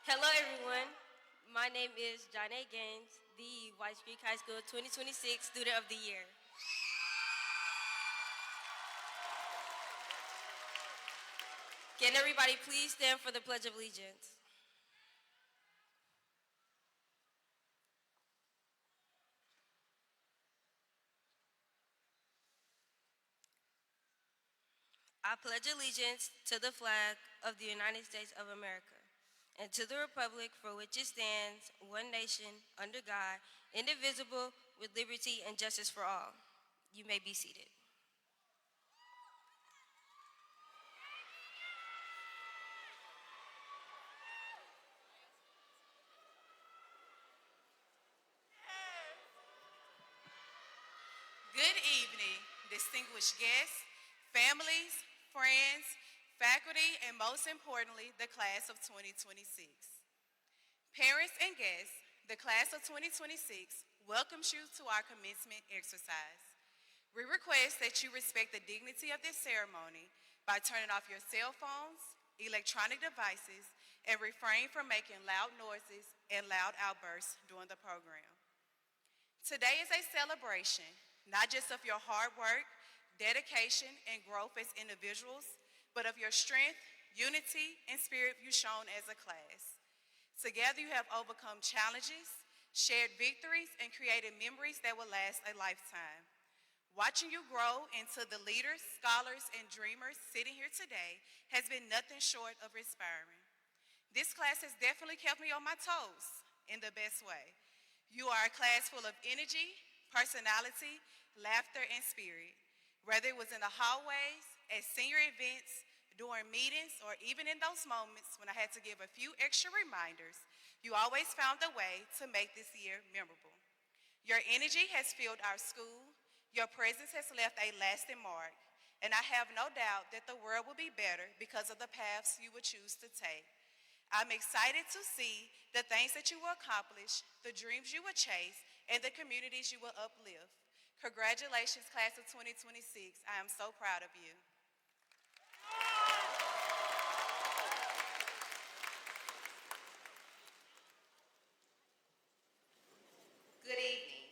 Hello, everyone. My name is John A. Gaines, the White Creek High School 2026 Student of the Year. Can everybody please stand for the Pledge of Allegiance? I pledge allegiance to the flag of the United States of America and to the republic for which it stands, one nation, under God, indivisible, with liberty and justice for all. You may be seated. Good evening, distinguished guests, families, friends, faculty, and most importantly, the class of 2026. Parents and guests, the class of 2026 welcomes you to our commencement exercise. We request that you respect the dignity of this ceremony by turning off your cell phones, electronic devices, and refrain from making loud noises and loud outbursts during the program. Today is a celebration, not just of your hard work, dedication, and growth as individuals, but of your strength, unity, and spirit you've shown as a class. Together you have overcome challenges, shared victories, and created memories that will last a lifetime. Watching you grow into the leaders, scholars, and dreamers sitting here today has been nothing short of inspiring. This class has definitely kept me on my toes in the best way. You are a class full of energy, personality, laughter, and spirit. Whether it was in the hallways, at senior events, during meetings, or even in those moments when I had to give a few extra reminders, you always found a way to make this year memorable. Your energy has filled our school, your presence has left a lasting mark, and I have no doubt that the world will be better because of the paths you will choose to take. I'm excited to see the things that you will accomplish, the dreams you will chase, and the communities you will uplift. Congratulations, class of 2026. I am so proud of you. Good evening.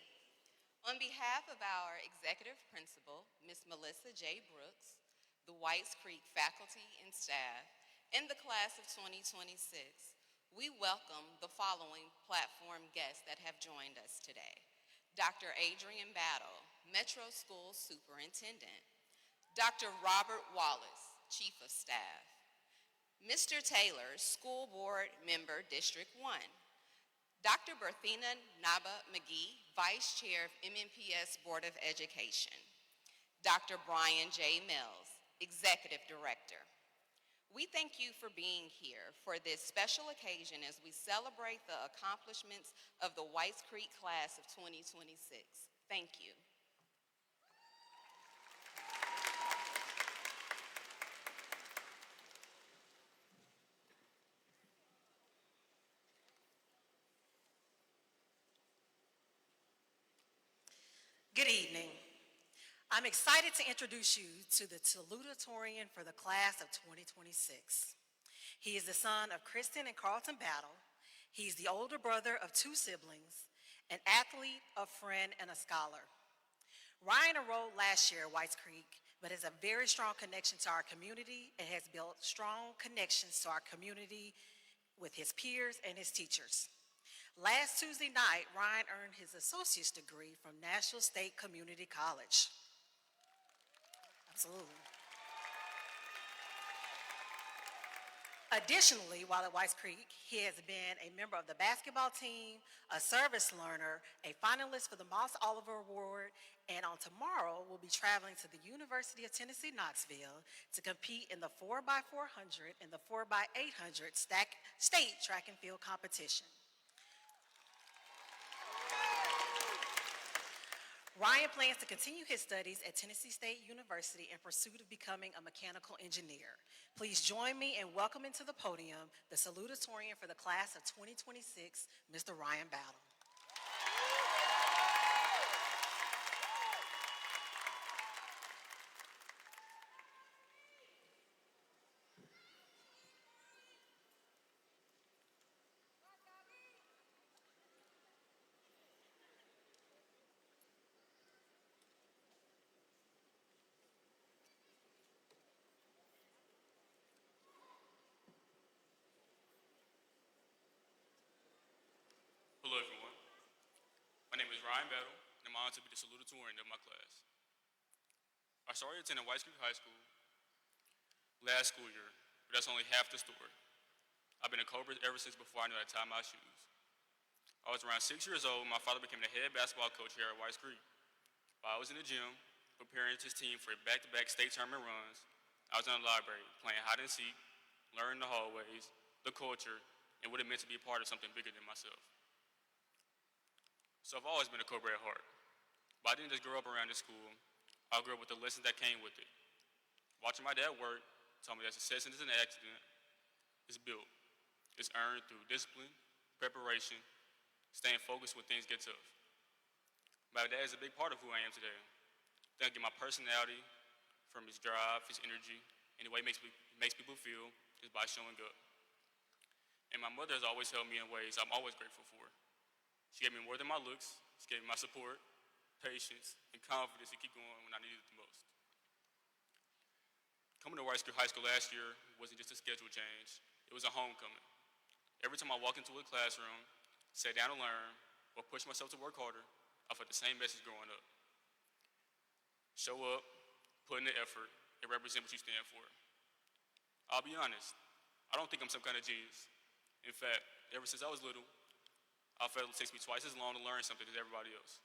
On behalf of our executive principal, Ms. Melissa J. Brooks, the Whites Creek faculty and staff, and the class of 2026, we welcome the following platform guests that have joined us today. Dr. Adrian Battle, Metro School Superintendent. Dr. Robert Wallace, Chief of Staff. Mr. Taylor, School Board Member, District 1. Dr. Berthina Naba McGee, Vice Chair of MNPS Board of Education. Dr. Brian J. Mills, Executive Director. We thank you for being here for this special occasion as we celebrate the accomplishments of the Whites Creek class of 2026. Thank you. Good evening. I'm excited to introduce you to the salutatorian for the class of 2026. He is the son of Kristen and Carlton Battle. He's the older brother of two siblings, an athlete, a friend, and a scholar. Ryan enrolled last year at Whites Creek, but has a very strong connection to our community and has built strong connections to our community with his peers and his teachers. Last Tuesday night, Ryan earned his associate's degree from Nashville State Community College. Absolutely. Additionally, while at Whites Creek, he has been a member of the basketball team, a service learner, a finalist for the Moss Oliver Award, and on tomorrow will be traveling to the University of Tennessee, Knoxville to compete in the 4x400 and the 4x800 state track and field competition. Ryan plans to continue his studies at Tennessee State University in pursuit of becoming a mechanical engineer. Please join me in welcoming to the podium the salutatorian for the class of 2026, Mr. Ryan Battle. Hello, everyone. My name is Ryan Battle, and I'm honored to be the salutatorian of my class. I started attending White Creek High School last school year, but that's only half the story. I've been a Cobra ever since before I knew how to tie my shoes. I was around 6 years old, my father became the head basketball coach here at White Creek. While I was in the gym, preparing his team for back-to-back state tournament runs, I was in the library, playing hide and seek, learning the hallways, the culture, and what it meant to be a part of something bigger than myself. So I've always been a Cobra at heart. But I didn't just grow up around this school, I grew up with the lessons that came with it. Watching my dad work taught me that success isn't an accident, it's built. It's earned through discipline, preparation, staying focused when things get tough. My dad is a big part of who I am today. I think I get my personality from his drive, his energy, and the way he makes people feel is by showing up. And my mother has always helped me in ways I'm always grateful for. She gave me more than my looks. She gave me my support, patience, and confidence to keep going when I needed it the most. Coming to White Creek High School last year wasn't just a schedule change, it was a homecoming. Every time I walked into a classroom, sat down to learn, or pushed myself to work harder, I felt the same message growing up. Show up, put in the effort, and represent what you stand for. I'll be honest, I don't think I'm some kind of genius. In fact, ever since I was little, I felt it takes me twice as long to learn something as everybody else.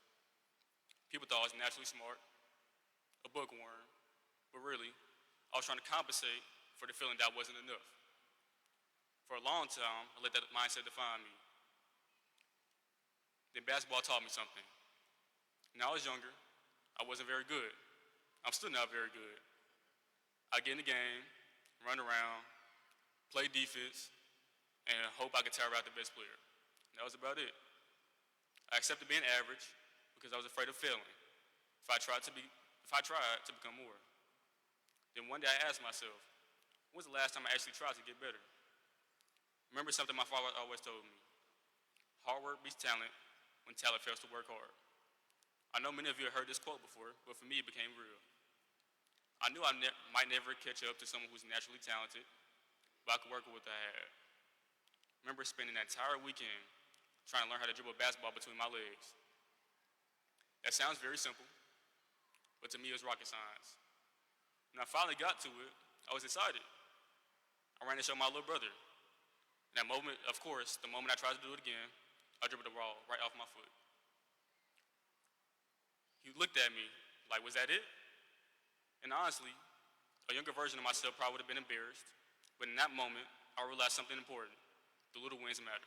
People thought I was naturally smart, a bookworm, but really, I was trying to compensate for the feeling that I wasn't enough. For a long time, I let that mindset define me. Then basketball taught me something. When I was younger, I wasn't very good. I'm still not very good. I get in the game, run around, play defense, and hope I could tire out the best player. That was about it. I accepted being average because I was afraid of failing if I tried to become more. Then one day I asked myself, when's the last time I actually tried to get better? Remember something my father always told me. Hard work beats talent when talent fails to work hard. I know many of you have heard this quote before, but for me it became real. I knew I might never catch up to someone who's naturally talented, but I could work with what I had. I remember spending that entire weekend trying to learn how to dribble a basketball between my legs. That sounds very simple, but to me it was rocket science. When I finally got to it, I was excited. I ran to show my little brother. In that moment, of course, the moment I tried to do it again, I dribbled the ball right off my foot. He looked at me like, was that it? And honestly, a younger version of myself probably would have been embarrassed, but in that moment, I realized something important. The little wins matter.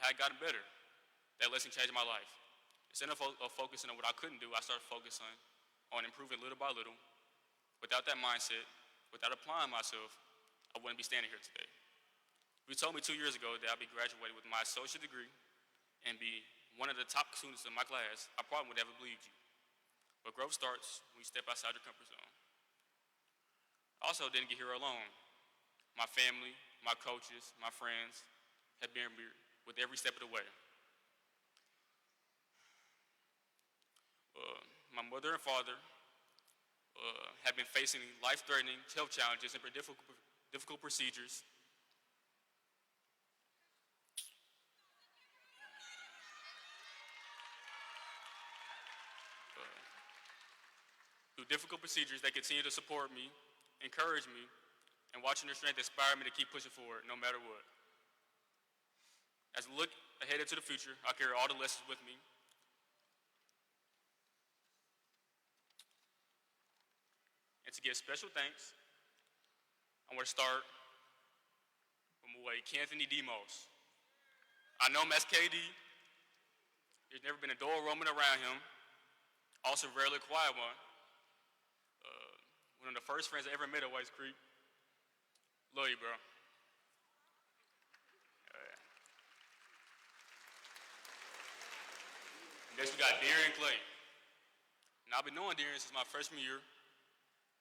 I had gotten better. That lesson changed my life. Instead of focusing on what I couldn't do, I started focusing on improving little by little. Without that mindset, without applying myself, I wouldn't be standing here today. If you told me 2 years ago that I'd be graduating with my associate degree and be one of the top students in my class, I probably would never believed you. But growth starts when you step outside your comfort zone. I also didn't get here alone. My family, my coaches, my friends have been here with every step of the way. My mother and father have been facing life-threatening health challenges and difficult procedures. Through difficult procedures, they continue to support me, encourage me, and watching their strength inspire me to keep pushing forward no matter what. As I look ahead into the future, I carry all the lessons with me. And to give special thanks, I want to start from away Anthony Demos. I know him as KD. There's never been a dull roaming around him. Also, rarely a quiet one. One of the first friends I ever met at White Creek. Love you, bro. Next, we got Darian Clay. Now, I've been knowing Darian since my freshman year.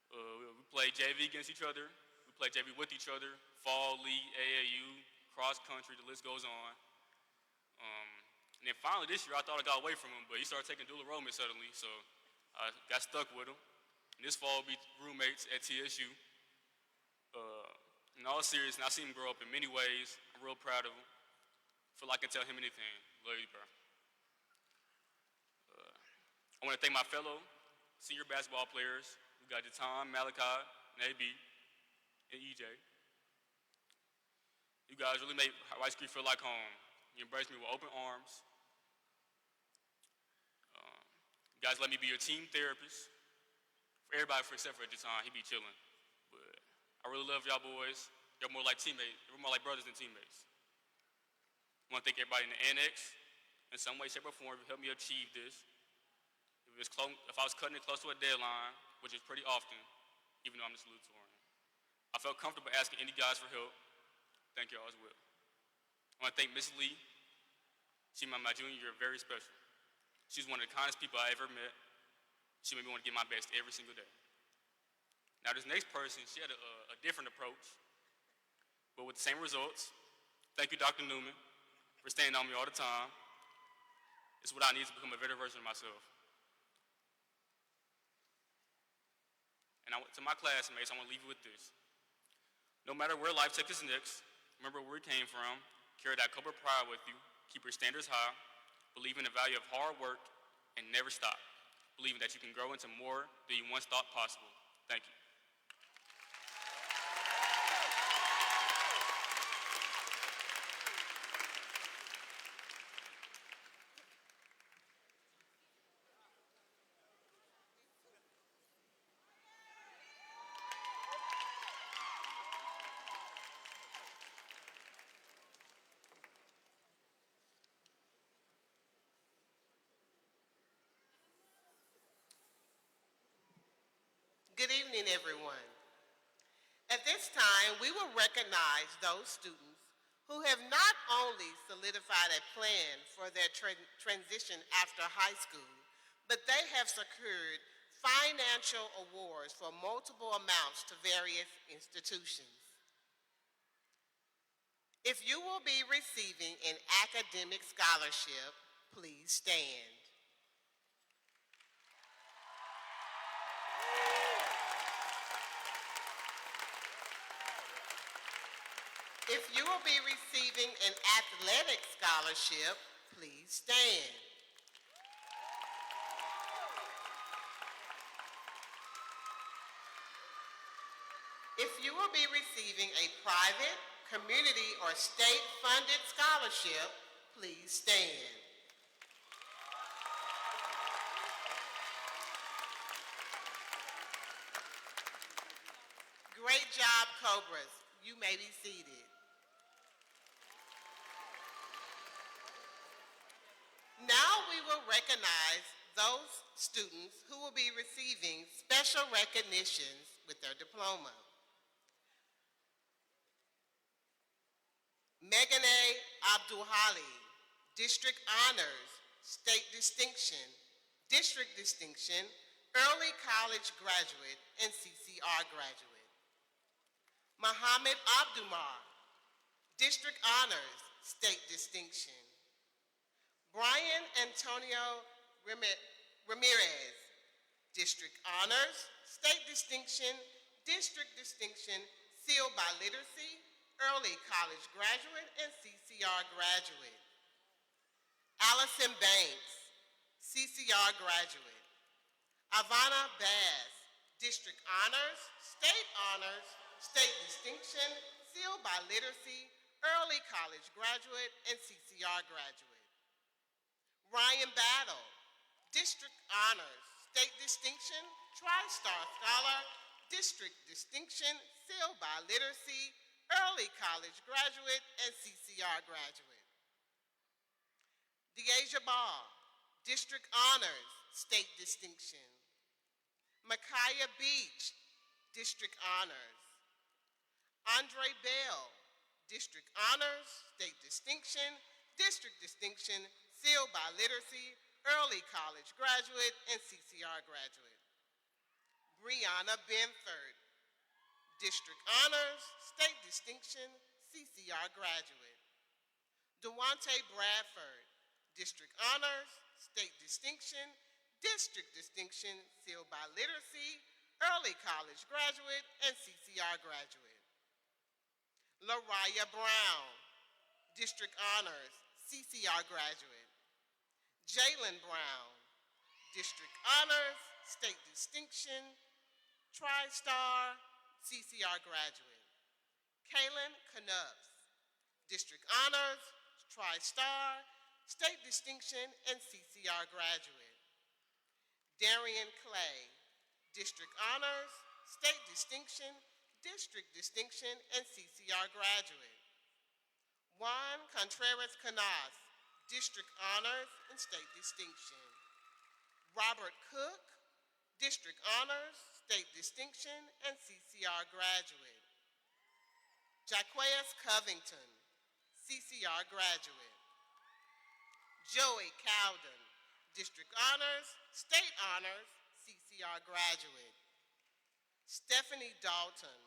We played JV against each other. We played JV with each other. Fall, league, AAU, cross country, the list goes on. And then finally this year, I thought I got away from him, but he started taking dual enrollment suddenly, so I got stuck with him. And this fall, we'll be roommates at TSU. In all seriousness, I've seen him grow up in many ways. I'm real proud of him. Feel like I can tell him anything. Love you, bro. I want to thank my fellow senior basketball players. We got Jatan, Malachi, and AB, and EJ. You guys really made Rice Creek feel like home. You embraced me with open arms. You guys let me be your team therapist. For everybody except for Jatan, he be chilling. But I really love y'all boys. You're more like teammates. You're more like brothers than teammates. I want to thank everybody in the annex, in some way, shape, or form, for helping me achieve this. If I was cutting it close to a deadline, which is pretty often, even though I'm the salutatorian, I felt comfortable asking any guys for help. Thank y'all as well. I want to thank Miss Lee. She made my junior year very special. She's one of the kindest people I ever met. She made me want to give my best every single day. Now this next person, she had a different approach, but with the same results. Thank you, Dr. Newman, for staying on me all the time. It's what I need to become a better version of myself. And to my classmates, I want to leave you with this. No matter where life takes us next, remember where we came from, carry that cup of pride with you, keep your standards high, believe in the value of hard work, and never stop, believing that you can grow into more than you once thought possible. Thank you. Good evening, everyone. At this time, we will recognize those students who have not only solidified a plan for their transition after high school, but they have secured financial awards for multiple amounts to various institutions. If you will be receiving an academic scholarship, please stand. If you will be receiving an athletic scholarship, please stand. If you will be receiving a private, community, or state-funded scholarship, please stand. Great job, Cobras. You may be seated. Now we will recognize those students who will be receiving special recognitions with their diploma. Megan A. Abdulhali, District Honors, State Distinction, District Distinction, Early College Graduate, and CCR Graduate. Mohammed Abdumar, District Honors, State Distinction. Brian Antonio Ramirez, District Honors, State Distinction, District Distinction, sealed by Literacy, Early College Graduate, and CCR Graduate. Allison Banks, CCR Graduate. Ivana Bass, District Honors, State Distinction, sealed by Literacy, Early College Graduate, and CCR Graduate. Ryan Battle, District Honors, State Distinction, Tri-Star Scholar, District Distinction, sealed by Literacy, Early College Graduate, and CCR Graduate. Deasia Ball, District Honors, State Distinction. Micaiah Beach, District Honors. Andre Bell, District Honors, State Distinction, District Distinction, sealed by Literacy, Early College Graduate, and CCR Graduate. Brianna Benford, District Honors, State Distinction, CCR Graduate. Dewante Bradford, District Honors, State Distinction, District Distinction, sealed by Literacy, Early College Graduate, and CCR Graduate. Lariah Brown, District Honors, CCR graduate. Jalen Brown, District Honors, State Distinction, TriStar, CCR graduate. Kaylin Knups, District Honors, TriStar, State Distinction, and CCR graduate. Darian Clay, District Honors, State Distinction, District Distinction, and CCR graduate. Juan Contreras Canas, District Honors and State Distinction. Robert Cook, District Honors, State Distinction, and CCR graduate. Jaquez Covington, CCR graduate. Joey Cowden, District Honors, State Honors, CCR graduate. Stephanie Dalton,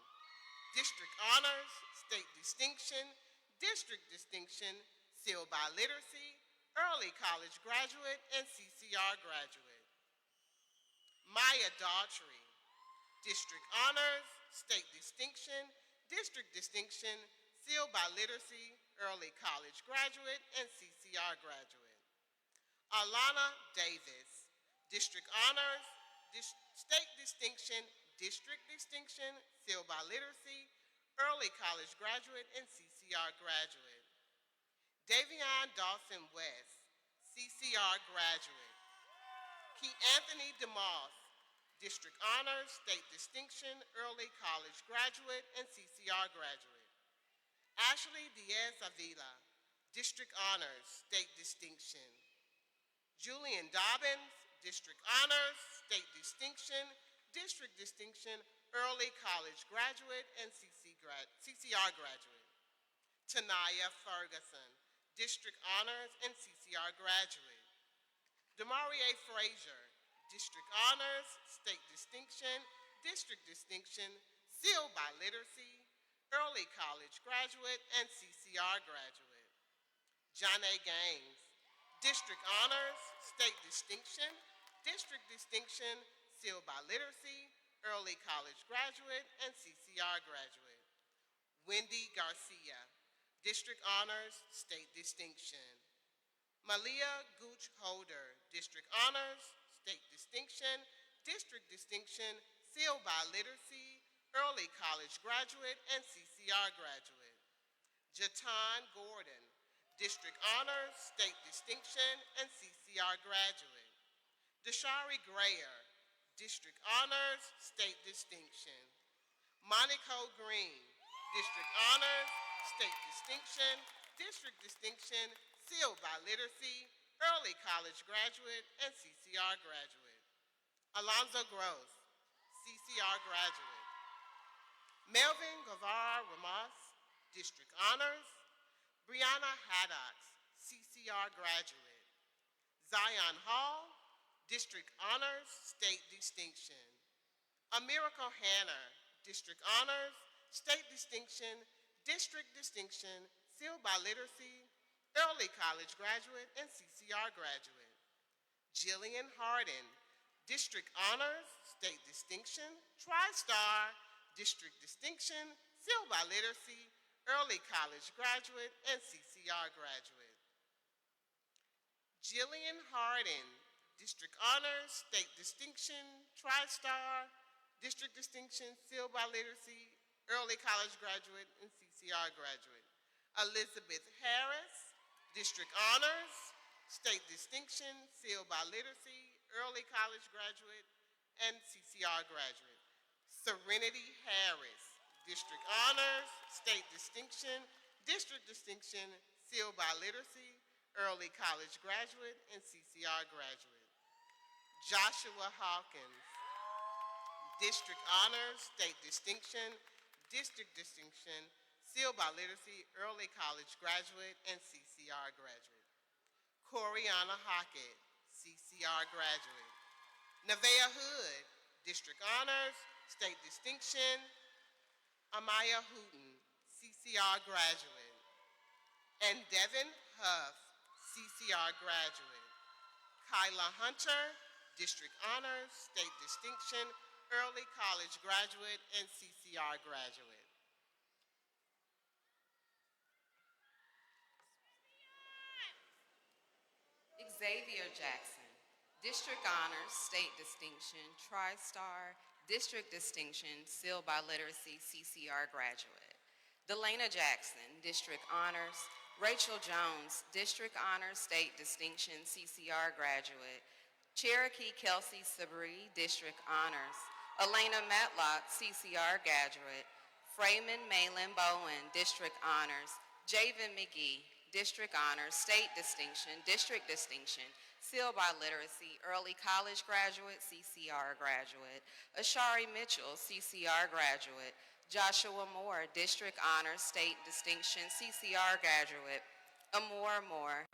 District Honors, State Distinction, District Distinction, sealed by literacy, early college graduate, and CCR graduate. Maya Daughtry, District Honors, State Distinction, District Distinction, sealed by literacy, early college graduate, and CCR graduate. Alana Davis, District Honors, State Distinction, District Distinction, sealed by literacy, early college graduate, and CCR graduate. Davion Dawson West, CCR graduate. Keith Anthony DeMoss, District Honors, State Distinction, early college graduate, and CCR graduate. Ashley Diaz Avila, District Honors, State Distinction. Julian Dobbins, District Honors, State Distinction, District Distinction, early college graduate, and CCR graduate. Tanaya Ferguson, District Honors and CCR graduate. Demarie Frazier, District Honors, State Distinction, District Distinction, sealed by literacy, early college graduate, and CCR graduate. Janae Gaines, District Honors, State Distinction, District Distinction, sealed by literacy, early college graduate, and CCR graduate. Wendy Garcia, District Honors, State Distinction. Malia Gooch Holder, District Honors, State Distinction, District Distinction, sealed by literacy, early college graduate, and CCR graduate. Jatan Gordon, District Honors, State Distinction, and CCR graduate. Deshari Grayer, District Honors, State Distinction. Monaco Green, District Honors, State Distinction, District Distinction, sealed by literacy, early college graduate, and CCR graduate. Alonzo Gross, CCR graduate. Melvin Guevara Ramos, District Honors. Brianna Haddox, CCR graduate. Zion Hall, District Honors, State Distinction. Amiraco Hanner, District Honors, State Distinction, District Distinction, sealed by literacy, early college graduate, and CCR graduate. Jillian Hardin, District Honors, State Distinction, TriStar, District Distinction, sealed by literacy, early college graduate, and CCR graduate. Jillian Hardin, District Honors, State Distinction, TriStar, District Distinction, sealed by literacy, early college graduate, and CCR graduate. Elizabeth Harris, District Honors, State Distinction, sealed by literacy, early college graduate, and CCR graduate. Serenity Harris, District Honors, State Distinction, District Distinction, sealed by literacy, early college graduate, and CCR graduate. Joshua Hawkins, District Honors, State Distinction, District Distinction, sealed by literacy, early college graduate, and CCR graduate. Coriana Hockett, CCR graduate. Nevaeh Hood, District Honors, State Distinction. Amaya Hooten, CCR graduate. And Devin Huff, CCR graduate. Kyla Hunter, District Honors, State Distinction, early college graduate, and CCR graduate. Xavier Jackson, District Honors, State Distinction, TriStar, District Distinction, sealed by literacy, CCR graduate. Delana Jackson, District Honors. Rachel Jones, District Honors, State Distinction, CCR graduate. Cherokee Kelsey Sabri, District Honors. Elena Matlock, CCR graduate. Freeman Malin Bowen, District Honors. Javen McGee, District Honors, State Distinction, District Distinction, sealed by literacy, early college graduate, CCR graduate. Ashari Mitchell, CCR graduate. Joshua Moore, District Honors, State Distinction, CCR graduate. Amor Moore,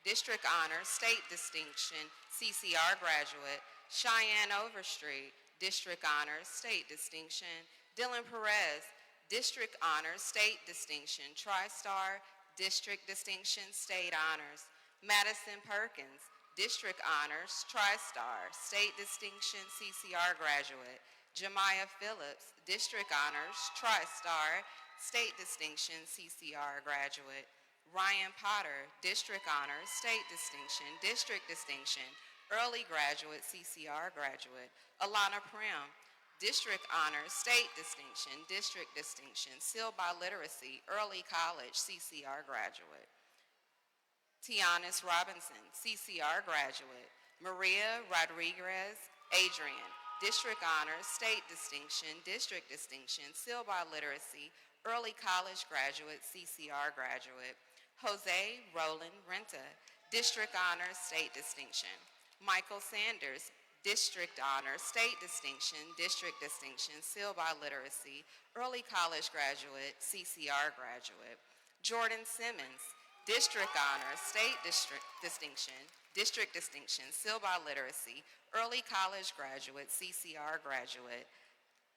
District Honors, State Distinction, CCR graduate. Cheyenne Overstreet, District Honors, State Distinction. Dylan Perez, District Honors, State Distinction, TriStar, District Distinction, State Honors. Madison Perkins, District Honors, TriStar, State Distinction, CCR graduate. Jemiah Phillips, District Honors, TriStar, State Distinction, CCR graduate. Ryan Potter, District Honors, State Distinction, District Distinction, early graduate, CCR graduate. Alana Prim, District Honors, State Distinction, District Distinction, sealed by literacy, early college, CCR graduate. Tianis Robinson, CCR graduate. Maria Rodriguez Adrian, District Honors, State Distinction, District Distinction, sealed by literacy, early college graduate, CCR graduate. Jose Roland Renta, District Honors, State Distinction. Michael Sanders, District Honors, State Distinction, District Distinction, sealed by literacy, early college graduate, CCR graduate. Jordan Simmons, District Honors, State Distinction, District Distinction, sealed by literacy, early college graduate, CCR graduate.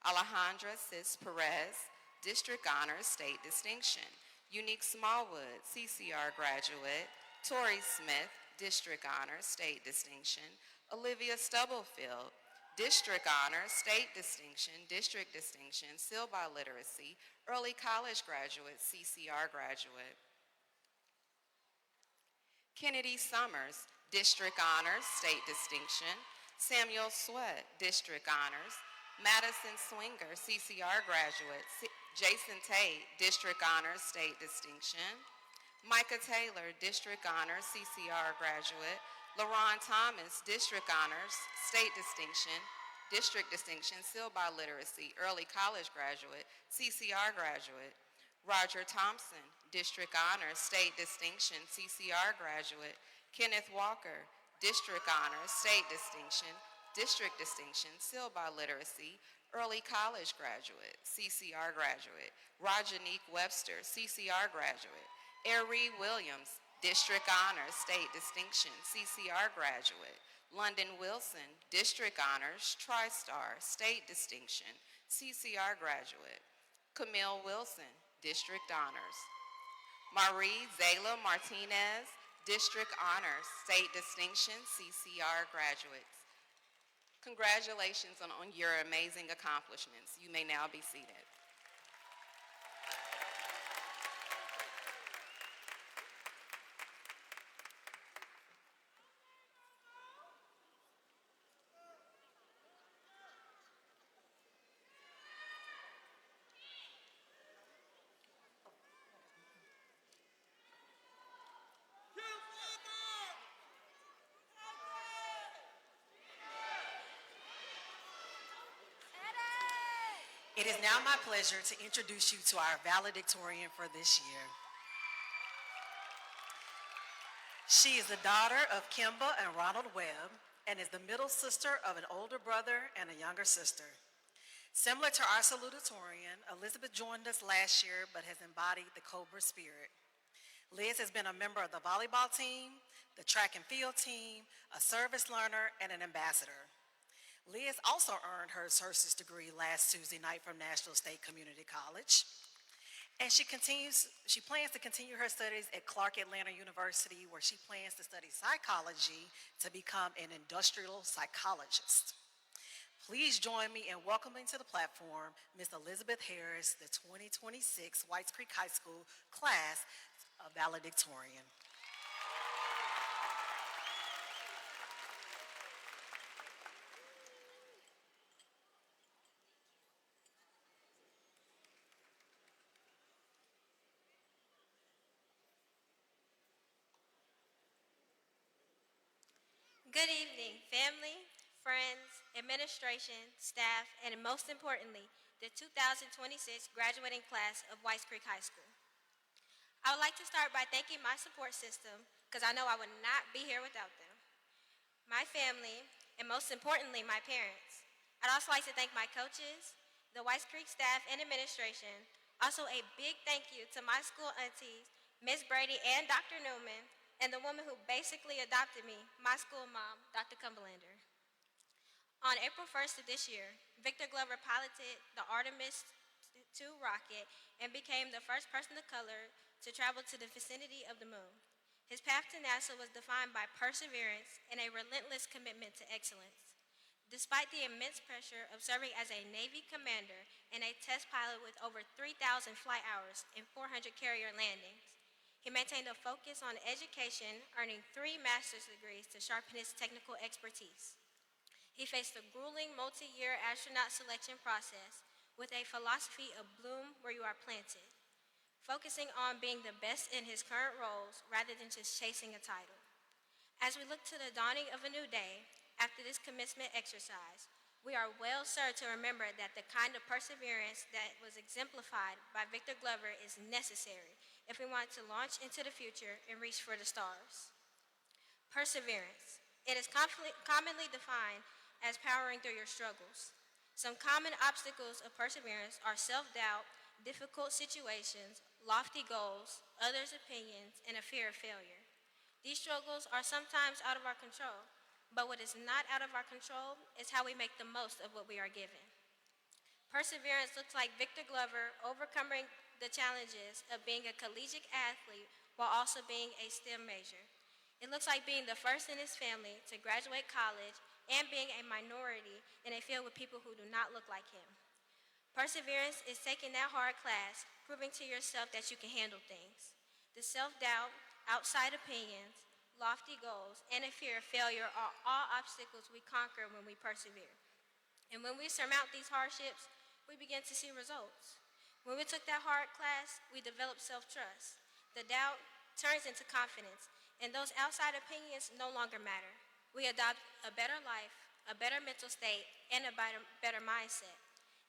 Alejandra Cis Perez, District Honors, State Distinction. Unique Smallwood, CCR graduate. Tori Smith, District Honors, State Distinction. Olivia Stubblefield, District Honors, State Distinction, District Distinction, sealed by literacy, early college graduate, CCR graduate. Kennedy Summers, District Honors, State Distinction. Samuel Sweat, District Honors. Madison Swinger, CCR graduate. Jason Tate, District Honors, State Distinction. Micah Taylor, District Honors, CCR graduate. LaRon Thomas, District Honors, State Distinction, District Distinction, sealed by literacy, early college graduate, CCR graduate. Roger Thompson, District Honors, State Distinction, CCR graduate. Kenneth Walker, District Honors, State Distinction, District Distinction, sealed by literacy, early college graduate, CCR graduate. Rajanique Webster, CCR graduate. Ari Williams, District Honors, State Distinction, CCR graduate. London Wilson, District Honors, TriStar, State Distinction, CCR graduate. Camille Wilson, District Honors. Marie Zayla Martinez, District Honors, State Distinction, CCR graduates. Congratulations on your amazing accomplishments. You may now be seated. It is now my pleasure to introduce you to our valedictorian for this year. She is the daughter of Kimba and Ronald Webb and is the middle sister of an older brother and a younger sister. Similar to our salutatorian, Elizabeth joined us last year but has embodied the Cobra spirit. Liz has been a member of the volleyball team, the track and field team, a service learner, and an ambassador. Liz also earned her associate's degree last Tuesday night from Nashville State Community College. And she plans to continue her studies at Clark Atlanta University, where she plans to study psychology to become an industrial psychologist. Please join me in welcoming to the platform Ms. Elizabeth Harris, the 2026 Whites Creek High School class valedictorian. Good evening, family, friends, administration, staff, and most importantly, the 2026 graduating class of Whites Creek High School. I would like to start by thanking my support system because I know I would not be here without them. My family, and most importantly, my parents. I'd also like to thank my coaches, the Whites Creek staff and administration. Also, a big thank you to my school aunties, Ms. Brady and Dr. Newman, and the woman who basically adopted me, my school mom, Dr. Cumberlander. On April 1st of this year, Victor Glover piloted the Artemis II rocket and became the first person of color to travel to the vicinity of the moon. His path to NASA was defined by perseverance and a relentless commitment to excellence. Despite the immense pressure of serving as a Navy commander and a test pilot with over 3,000 flight hours and 400 carrier landings, he maintained a focus on education, earning 3 master's degrees to sharpen his technical expertise. He faced the grueling multi-year astronaut selection process with a philosophy of bloom where you are planted, focusing on being the best in his current roles rather than just chasing a title. As we look to the dawning of a new day, after this commencement exercise, we are well served to remember that the kind of perseverance that was exemplified by Victor Glover is necessary if we want to launch into the future and reach for the stars. Perseverance. It is commonly defined as powering through your struggles. Some common obstacles of perseverance are self-doubt, difficult situations, lofty goals, others' opinions, and a fear of failure. These struggles are sometimes out of our control, but what is not out of our control is how we make the most of what we are given. Perseverance looks like Victor Glover overcoming the challenges of being a collegiate athlete while also being a STEM major. It looks like being the first in his family to graduate college and being a minority in a field with people who do not look like him. Perseverance is taking that hard class, proving to yourself that you can handle things. The self-doubt, outside opinions, lofty goals, and a fear of failure are all obstacles we conquer when we persevere. And when we surmount these hardships, we begin to see results. When we took that hard class, we developed self-trust. The doubt turns into confidence, and those outside opinions no longer matter. We adopt a better life, a better mental state, and a better mindset.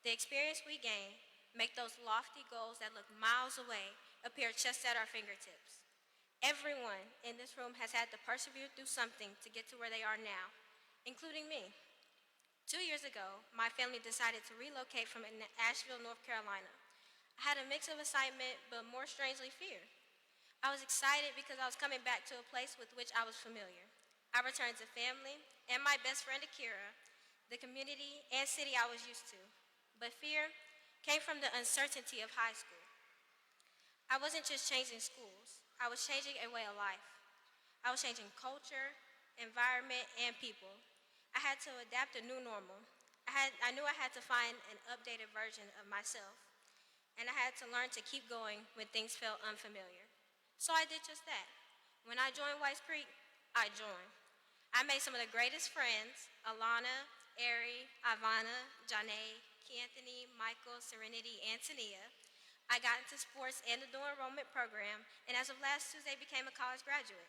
The experience we gain make those lofty goals that look miles away appear just at our fingertips. Everyone in this room has had to persevere through something to get to where they are now, including me. 2 years ago, my family decided to relocate from Asheville, North Carolina. I had a mix of excitement, but more strangely, fear. I was excited because I was coming back to a place with which I was familiar. I returned to family and my best friend Akira, the community and city I was used to. But fear came from the uncertainty of high school. I wasn't just changing schools, I was changing a way of life. I was changing culture, environment, and people. I had to adapt a new normal. I knew I had to find an updated version of myself, and I had to learn to keep going when things felt unfamiliar. So I did just that. When I joined Whites Creek, I joined. I made some of the greatest friends: Alana, Ari, Ivana, Janae, Keanthony, Michael, Serenity, and Tania. I got into sports and the dual enrollment program, and as of last Tuesday, became a college graduate.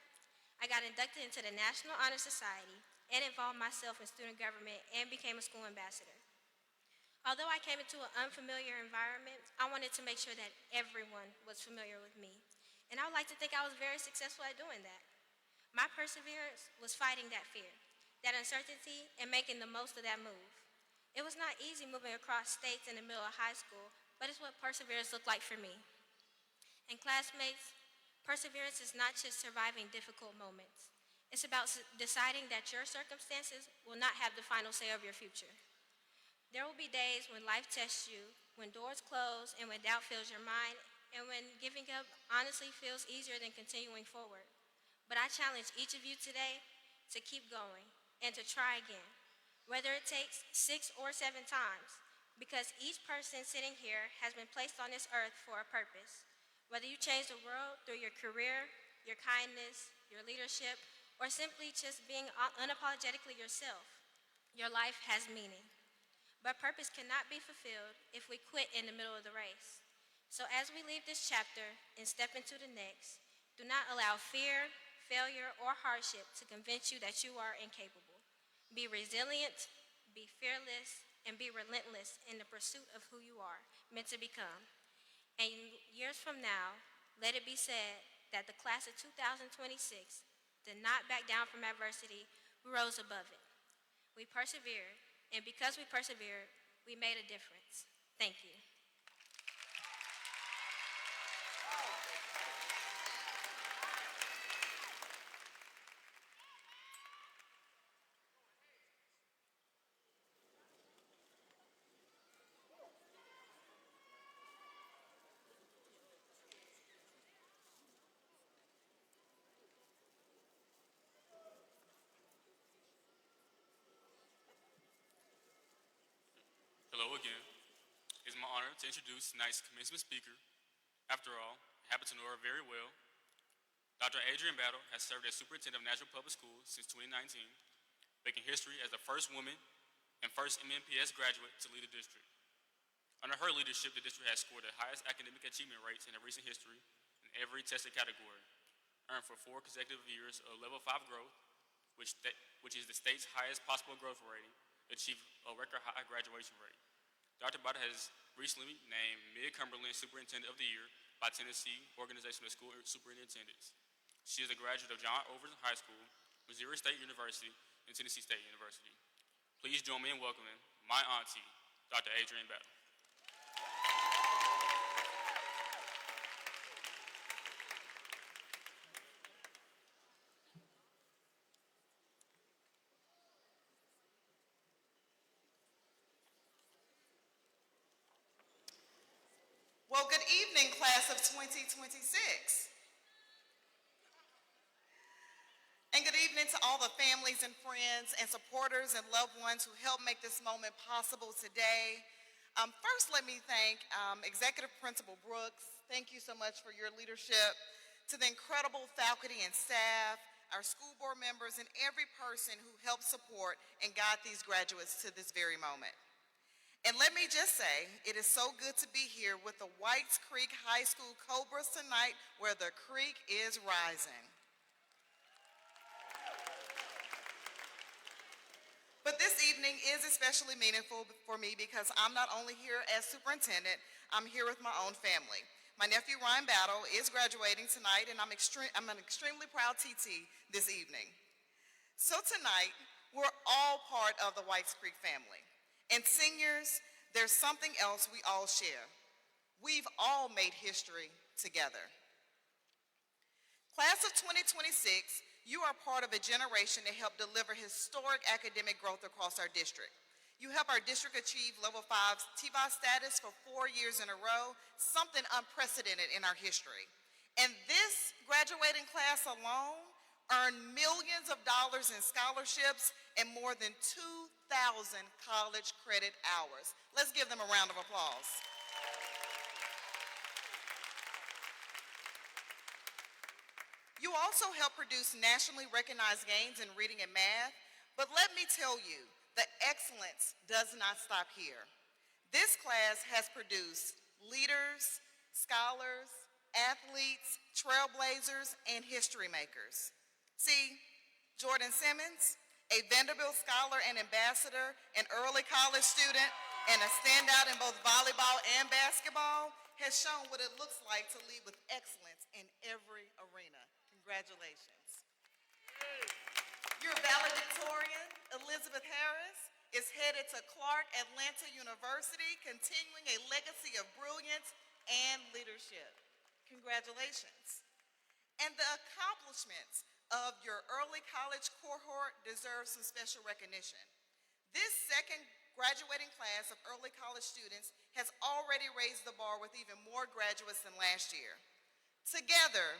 I got inducted into the National Honor Society and involved myself in student government and became a school ambassador. Although I came into an unfamiliar environment, I wanted to make sure that everyone was familiar with me. And I would like to think I was very successful at doing that. My perseverance was fighting that fear, that uncertainty, and making the most of that move. It was not easy moving across states in the middle of high school, but it's what perseverance looked like for me. And classmates, perseverance is not just surviving difficult moments. It's about deciding that your circumstances will not have the final say of your future. There will be days when life tests you, when doors close, and when doubt fills your mind, and when giving up honestly feels easier than continuing forward. But I challenge each of you today to keep going and to try again, whether it takes 6 or 7 times, because each person sitting here has been placed on this earth for a purpose. Whether you change the world through your career, your kindness, your leadership, or simply just being unapologetically yourself, your life has meaning. But purpose cannot be fulfilled if we quit in the middle of the race. So as we leave this chapter and step into the next, do not allow fear, failure, or hardship to convince you that you are incapable. Be resilient, be fearless, and be relentless in the pursuit of who you are meant to become. And years from now, let it be said that the class of 2026 did not back down from adversity, we rose above it. We persevered, and because we persevered, we made a difference. Thank you. Hello again. It's my honor to introduce tonight's commencement speaker. After all, I happen to know her very well. Dr. Adrienne Battle has served as superintendent of Nashville Public Schools since 2019, making history as the first woman and first MNPS graduate to lead a district. Under her leadership, the district has scored the highest academic achievement rates in recent history in every tested category, earned for 4 consecutive years of level 5 growth, which is the state's highest possible growth rating, achieved a record high graduation rate. Dr. Bada has recently named Mid-Cumberland Superintendent of the Year by Tennessee Organization of School Superintendents. She is a graduate of John Overton High School, Missouri State University, and Tennessee State University. Please join me in welcoming my auntie, Dr. Adrienne Battle. Well, good evening, class of 2026. And good evening to all the families and friends and supporters and loved ones who helped make this moment possible today. First, let me thank Executive Principal Brooks. Thank you so much for your leadership. To the incredible faculty and staff, our school board members, and every person who helped support and guide these graduates to this very moment. And let me just say, it is so good to be here with the Whites Creek High School Cobras tonight, where the creek is rising. But this evening is especially meaningful for me because I'm not only here as superintendent, I'm here with my own family. My nephew Ryan Battle is graduating tonight, and I'm an extremely proud TT this evening. So tonight, we're all part of the Whites Creek family. And seniors, there's something else we all share. We've all made history together. Class of 2026, you are part of a generation that helped deliver historic academic growth across our district. You helped our district achieve level 5 TVOS status for 4 years in a row, something unprecedented in our history. And this graduating class alone earned millions of dollars in scholarships and more than 2,000 college credit hours. Let's give them a round of applause. You also help produce nationally recognized gains in reading and math, but let me tell you, the excellence does not stop here. This class has produced leaders, scholars, athletes, trailblazers, and history makers. See, Jordan Simmons, a Vanderbilt scholar and ambassador, an early college student, and a standout in both volleyball and basketball, has shown what it looks like to lead with excellence in every arena. Congratulations. Your valedictorian, Elizabeth Harris, is headed to Clark Atlanta University, continuing a legacy of brilliance and leadership. Congratulations. And the accomplishments of your early college cohort deserve some special recognition. This second graduating class of early college students has already raised the bar with even more graduates than last year. Together,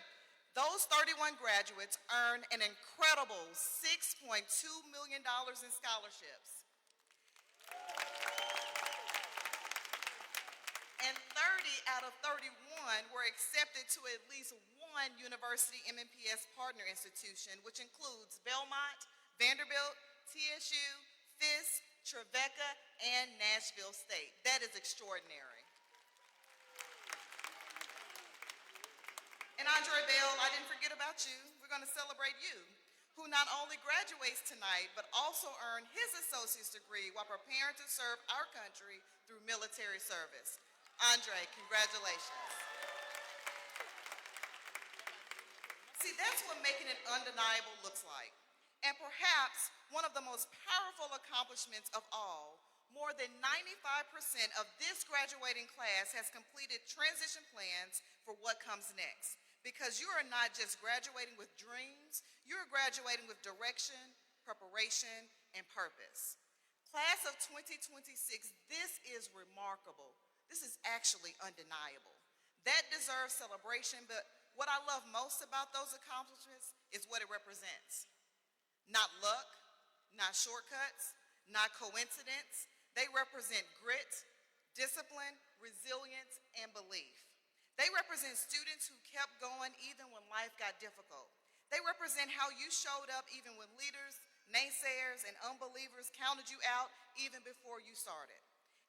those 31 graduates earned an incredible $6.2 million in scholarships. And 30 out of 31 were accepted to at least one university MNPS partner institution, which includes Belmont, Vanderbilt, TSU, Fisk, Trevecca, and Nashville State. That is extraordinary. And I Andre Bell, I didn't forget about you. We're going to celebrate you, who not only graduates tonight, but also earned his associate's degree while preparing to serve our country through military service. Andre, congratulations. See, that's what making it undeniable looks like. And perhaps one of the most powerful accomplishments of all, more than 95% of this graduating class has completed transition plans for what comes next. Because you are not just graduating with dreams, you're graduating with direction, preparation, and purpose. Class of 2026, this is remarkable. This is actually undeniable. That deserves celebration, but what I love most about those accomplishments is what it represents. Not luck, not shortcuts, not coincidence. They represent grit, discipline, resilience, and belief. They represent students who kept going even when life got difficult. They represent how you showed up even when leaders, naysayers, and unbelievers counted you out even before you started.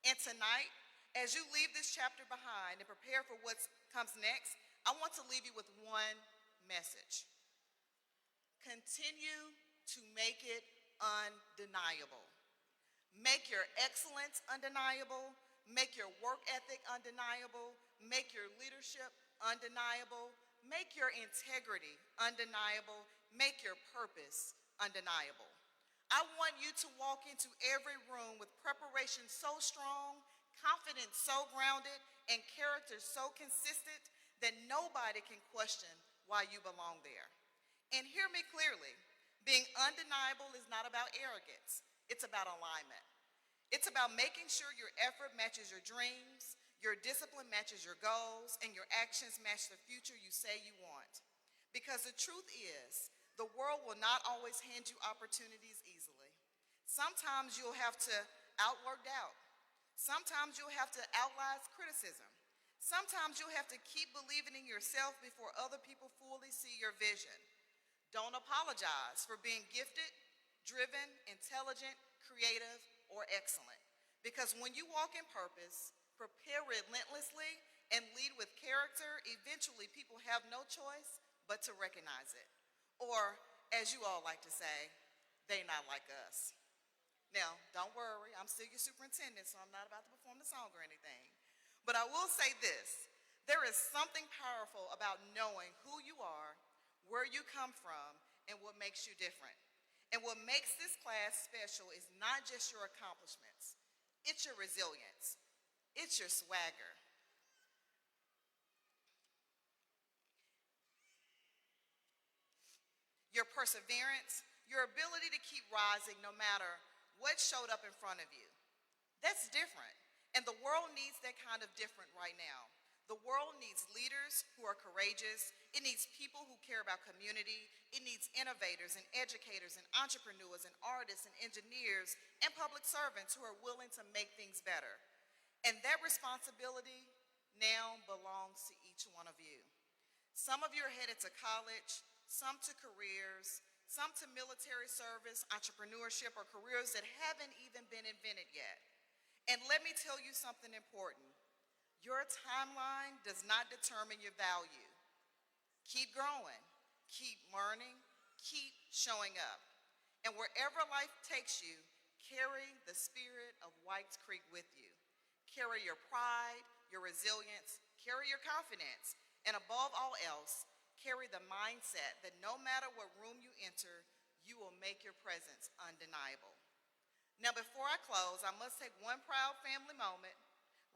And tonight, as you leave this chapter behind and prepare for what comes next, I want to leave you with one message. Continue to make it undeniable. Make your excellence undeniable. Make your work ethic undeniable. Make your leadership undeniable. Make your integrity undeniable. Make your purpose undeniable. I want you to walk into every room with preparation so strong, confidence so grounded, and character so consistent that nobody can question why you belong there. And hear me clearly, being undeniable is not about arrogance. It's about alignment. It's about making sure your effort matches your dreams, your discipline matches your goals, and your actions match the future you say you want. Because the truth is, the world will not always hand you opportunities easily. Sometimes you'll have to outwork doubt. Sometimes you'll have to outlast criticism. Sometimes you'll have to keep believing in yourself before other people fully see your vision. Don't apologize for being gifted, driven, intelligent, creative, or excellent. Because when you walk in purpose, prepare relentlessly, and lead with character, eventually people have no choice but to recognize it. Or, as you all like to say, they not like us. Now, don't worry, I'm still your superintendent, so I'm not about to perform the song or anything. But I will say this, there is something powerful about knowing who you are, where you come from, and what makes you different. And what makes this class special is not just your accomplishments, it's your resilience, it's your swagger. Your perseverance, your ability to keep rising no matter what showed up in front of you. That's different. And the world needs that kind of different right now. The world needs leaders who are courageous. It needs people who care about community. It needs innovators and educators and entrepreneurs and artists and engineers and public servants who are willing to make things better. And that responsibility now belongs to each one of you. Some of you are headed to college, some to careers, some to military service, entrepreneurship, or careers that haven't even been invented yet. And let me tell you something important. Your timeline does not determine your value. Keep growing, keep learning, keep showing up. And wherever life takes you, carry the spirit of Whites Creek with you. Carry your pride, your resilience, carry your confidence, and above all else, carry the mindset that no matter what room you enter, you will make your presence undeniable. Now, before I close, I must take one proud family moment.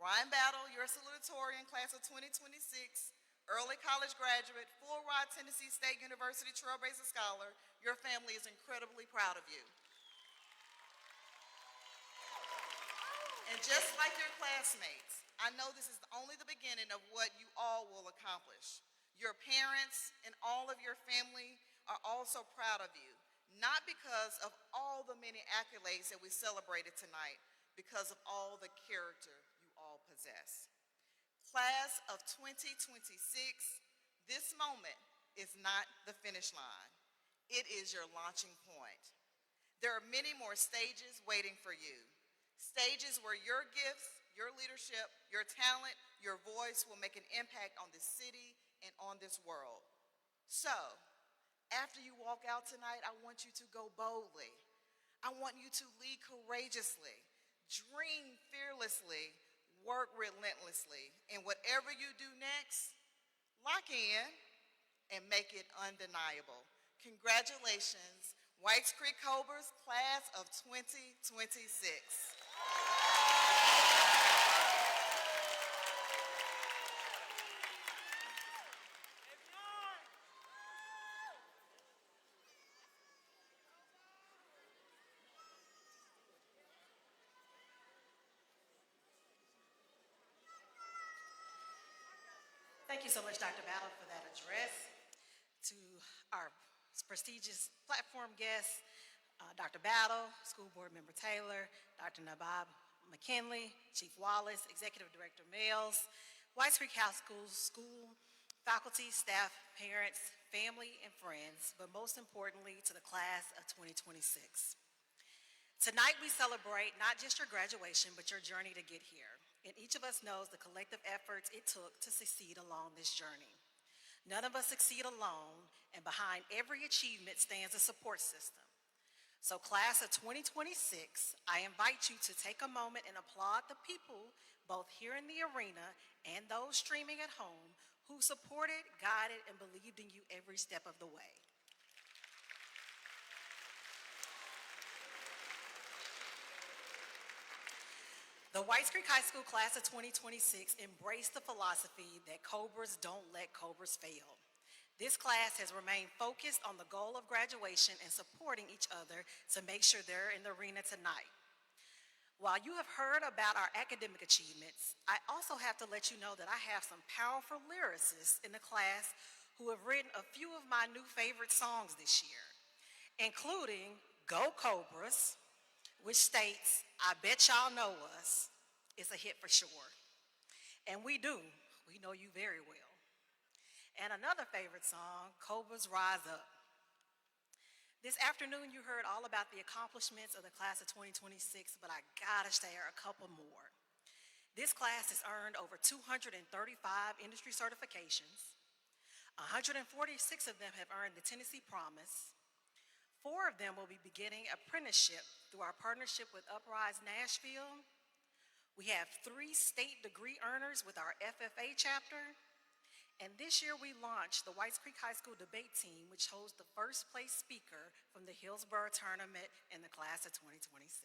Ryan Battle, your salutatorian, class of 2026, early college graduate, full ride Tennessee State University Trailblazer Scholar, your family is incredibly proud of you. And just like your classmates, I know this is only the beginning of what you all will accomplish. Your parents and all of your family are also proud of you, not because of all the many accolades that we celebrated tonight, because of all the character you all possess. Class of 2026, this moment is not the finish line. It is your launching point. There are many more stages waiting for you. Stages where your gifts, your leadership, your talent, your voice will make an impact on this city and on this world. So, after you walk out tonight, I want you to go boldly. I want you to lead courageously, dream fearlessly, work relentlessly, and whatever you do next, lock in and make it undeniable. Congratulations, Whites Creek Cobras, class of 2026. Thank you so much, Dr. Battle, for that address. To our prestigious platform guests, Dr. Battle, School Board Member Taylor, Dr. Nabab McKinley, Chief Wallace, Executive Director Mills, Whites Creek High School faculty, staff, parents, family, and friends, but most importantly, to the class of 2026. Tonight, we celebrate not just your graduation, but your journey to get here. And each of us knows the collective efforts it took to succeed along this journey. None of us succeed alone, and behind every achievement stands a support system. So class of 2026, I invite you to take a moment and applaud the people, both here in the arena and those streaming at home, who supported, guided, and believed in you every step of the way. The Whites Creek High School class of 2026 embraced the philosophy that Cobras don't let Cobras fail. This class has remained focused on the goal of graduation and supporting each other to make sure they're in the arena tonight. While you have heard about our academic achievements, I also have to let you know that I have some powerful lyricists in the class who have written a few of my new favorite songs this year, including Go Cobras, which states, I bet y'all know us. It's a hit for sure. And we do. We know you very well. And another favorite song, Cobras Rise Up. This afternoon, you heard all about the accomplishments of the class of 2026, but I gotta share a couple more. This class has earned over 235 industry certifications. 146 of them have earned the Tennessee Promise. 4 of them will be beginning apprenticeship through our partnership with Uprise Nashville. We have 3 state degree earners with our FFA chapter. And this year we launched the Whites Creek High School debate team, which holds the first place speaker from the Hillsborough tournament in the class of 2026.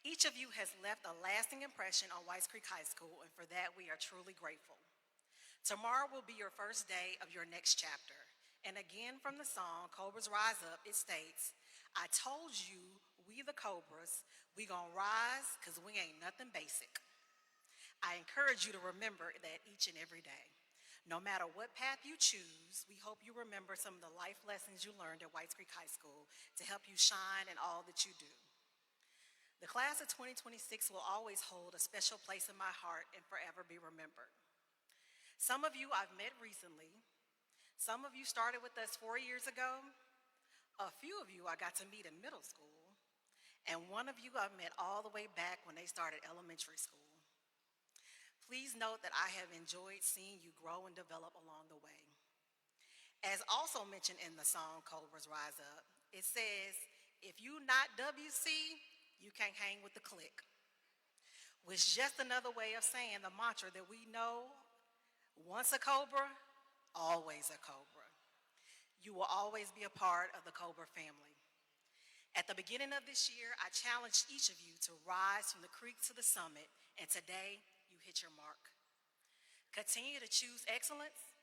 Each of you has left a lasting impression on Whites Creek High School, and for that we are truly grateful. Tomorrow will be your first day of your next chapter. And again from the song, Cobras Rise Up, it states, I told you, we the Cobras, we gonna rise because we ain't nothing basic. I encourage you to remember that each and every day. No matter what path you choose, we hope you remember some of the life lessons you learned at Whites Creek High School to help you shine in all that you do. The class of 2026 will always hold a special place in my heart and forever be remembered. Some of you I've met recently. Some of you started with us 4 years ago. A few of you I got to meet in middle school. And one of you I met all the way back when they started elementary school. Please note that I have enjoyed seeing you grow and develop along the way. As also mentioned in the song Cobras Rise Up, it says, if you not WC, you can't hang with the clique. Which is just another way of saying the mantra that we know, once a Cobra, always a Cobra. You will always be a part of the Cobra family. At the beginning of this year, I challenged each of you to rise from the creek to the summit, and today you hit your mark. Continue to choose excellence,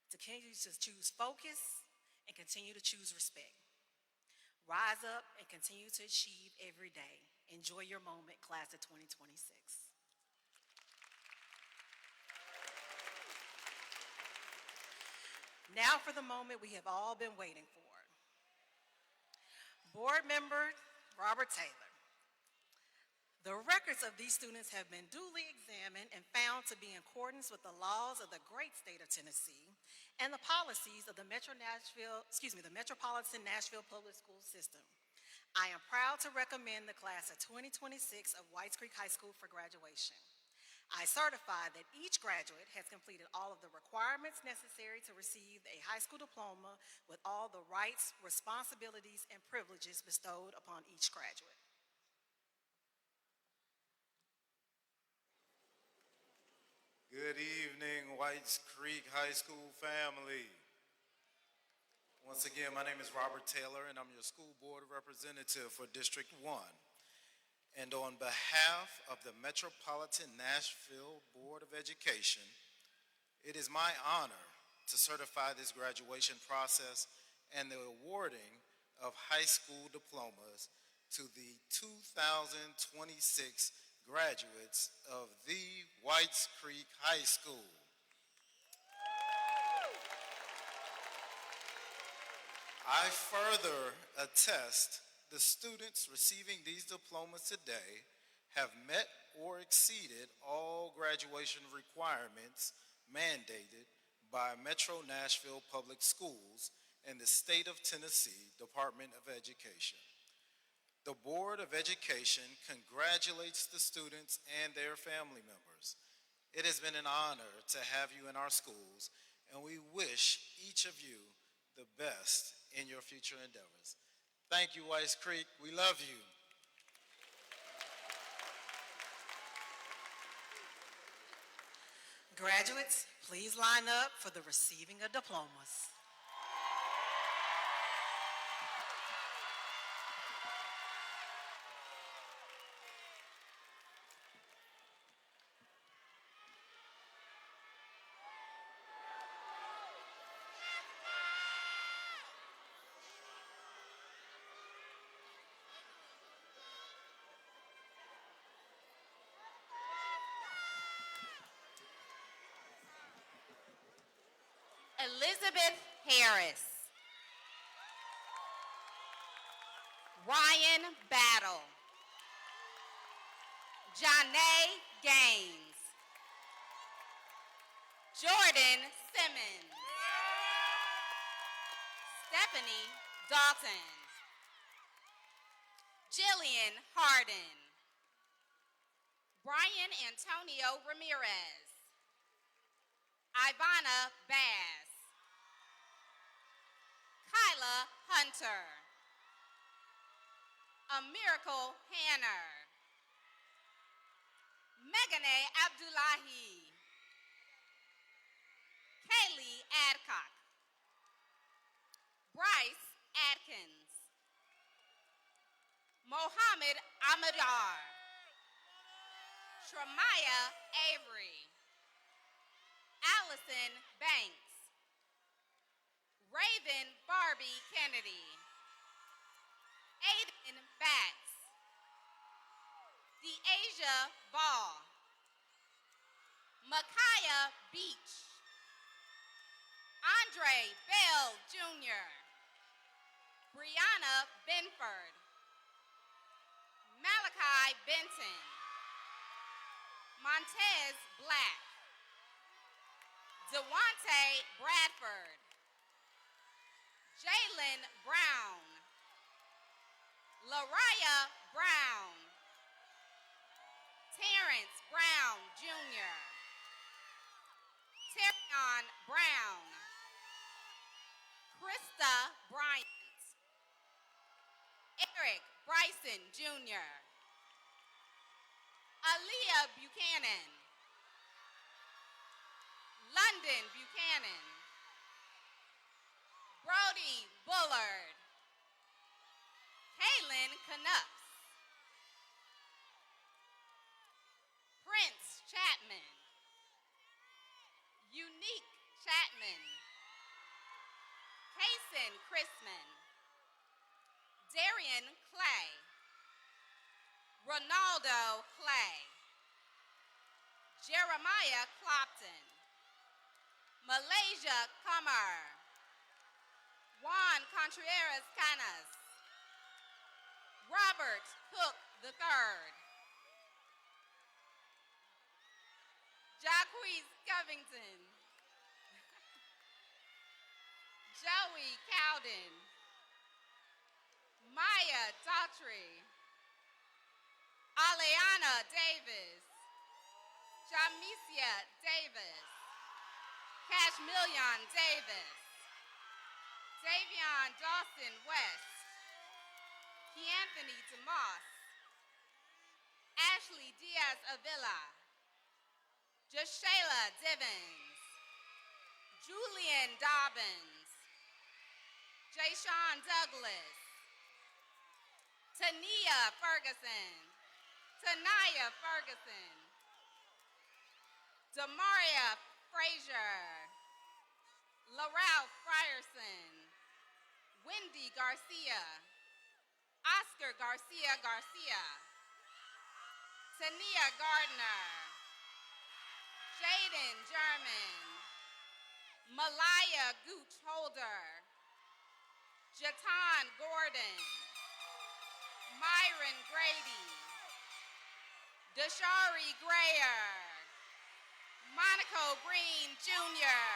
continue to choose focus, and continue to choose respect. Rise up and continue to achieve every day. Enjoy your moment, class of 2026. Now for the moment we have all been waiting for. Board Member Robert Taylor. The records of these students have been duly examined and found to be in accordance with the laws of the great state of Tennessee and the policies of the Metropolitan Nashville Public School System. I am proud to recommend the class of 2026 of Whites Creek High School for graduation. I certify that each graduate has completed all of the requirements necessary to receive a high school diploma with all the rights, responsibilities, and privileges bestowed upon each graduate. Good evening, Whites Creek High School family. Once again, my name is Robert Taylor, and I'm your school board representative for District 1. And on behalf of the Metropolitan Nashville Board of Education, it is my honor to certify this graduation process and the awarding of high school diplomas to the 2026 graduates of the Whites Creek High School. I further attest the students receiving these diplomas today have met or exceeded all graduation requirements mandated by Metro Nashville Public Schools and the State of Tennessee Department of Education. The Board of Education congratulates the students and their family members. It has been an honor to have you in our schools, and we wish each of you the best in your future endeavors. Thank you, Whites Creek. We love you. Graduates, please line up for the receiving of diplomas. Elizabeth Harris. Ryan Battle. Janae Gaines. Jordan Simmons. Stephanie Dalton. Jillian Harden. Brian Antonio Ramirez. Ivana Bass. Kyla Hunter. A Miracle Hanner. Megane Abdullahi. Kaylee Adcock. Bryce Atkins. Mohammed Amadar. Shamaya Avery. Allison Banks. Raven Barbie Kennedy. Aiden Batts. DeAsia Ball. Micaiah Beach. Andre Bell Jr. Brianna Benford. Malachi Benton. Montez Black. Devontae Bradford. Jalen Brown. Lariah Brown. Terrence Brown Jr. Terion Brown. Krista Bryant. Eric Bryson Jr. Aaliyah Buchanan. London Buchanan. Brody Bullard. Kaylin Canucks. Prince Chapman. Unique Chapman. Kason Chrisman. Darian Clay. Ronaldo Clay. Jeremiah Clopton. Malaysia Kamar. Juan Contreras Canas. Robert Cook III. Jacquees Covington. Joey Cowden. Maya Daughtry. Aleana Davis. Jamicia Davis. Cashmillion Davis. Davion Dawson West. Keanthony DeMoss. Ashley Diaz Avila. Jashayla Divins. Julian Dobbins. Jayshawn Douglas. Tania Ferguson. Tanaya Ferguson. Demaria Frazier. Laralph Frierson. Wendy Garcia. Oscar Garcia Garcia. Tania Gardner. Jaden German. Malaya Gooch Holder. Jatan Gordon. Myron Grady. Dashari Grayer. Monaco Green Jr.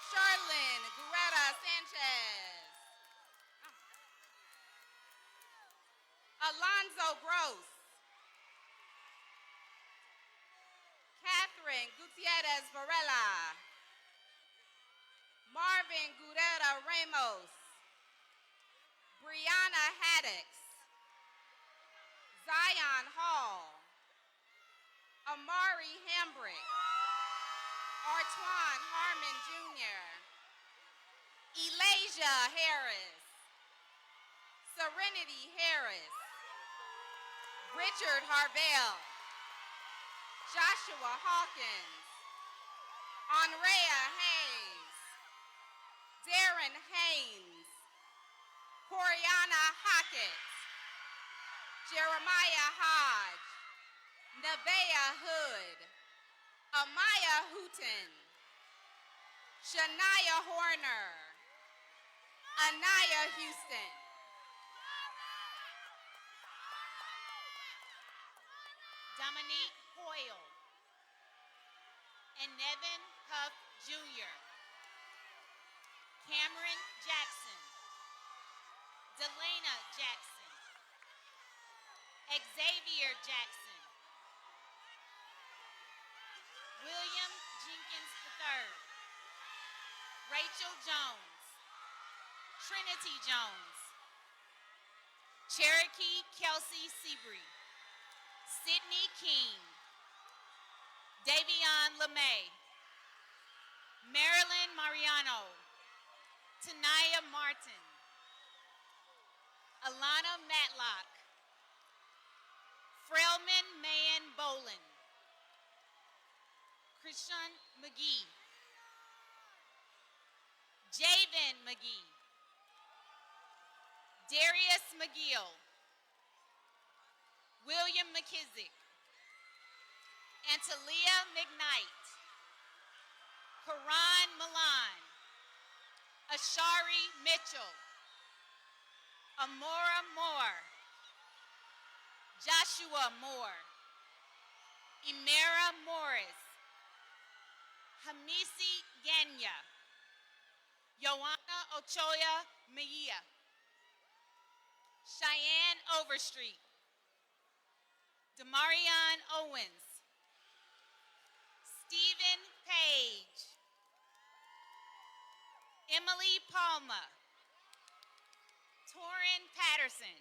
Charlene Guerrera Sanchez. Alonzo Gross. Catherine Gutierrez Varela. Marvin Gurera Ramos. Brianna Haddix. Zion Hall. Amari Hambrick. Artwan Harmon Jr. Elijah Harris. Serenity Harris. Richard Harvell. Joshua Hawkins. Andrea Hayes. Darren Haynes. Coriana Hockett. Jeremiah Hodge. Nevaeh Hood. Amaya Hooten. Shania Horner. Anaya Houston. Dominique Hoyle. And Nevin Huff Jr. Cameron Jackson. Delana Jackson. Xavier Jackson. William Jenkins III. Rachel Jones. Trinity Jones. Cherokee Kelsey Seabree. Sydney King. Davion LeMay. Marilyn Mariano. Tanaya Martin. Alana Matlock. Frelman Mayan Boland. Christian McGee. Javen McGee. Darius McGill. William McKissick. Antalia McKnight. Karan Milan. Ashari Mitchell. Amora Moore. Joshua Moore. Imera Morris. Hamisi Ganya. Joanna Ochoa Mejia. Cheyenne Overstreet. Demarion Owens. Stephen Page. Emily Palma. Torin Patterson.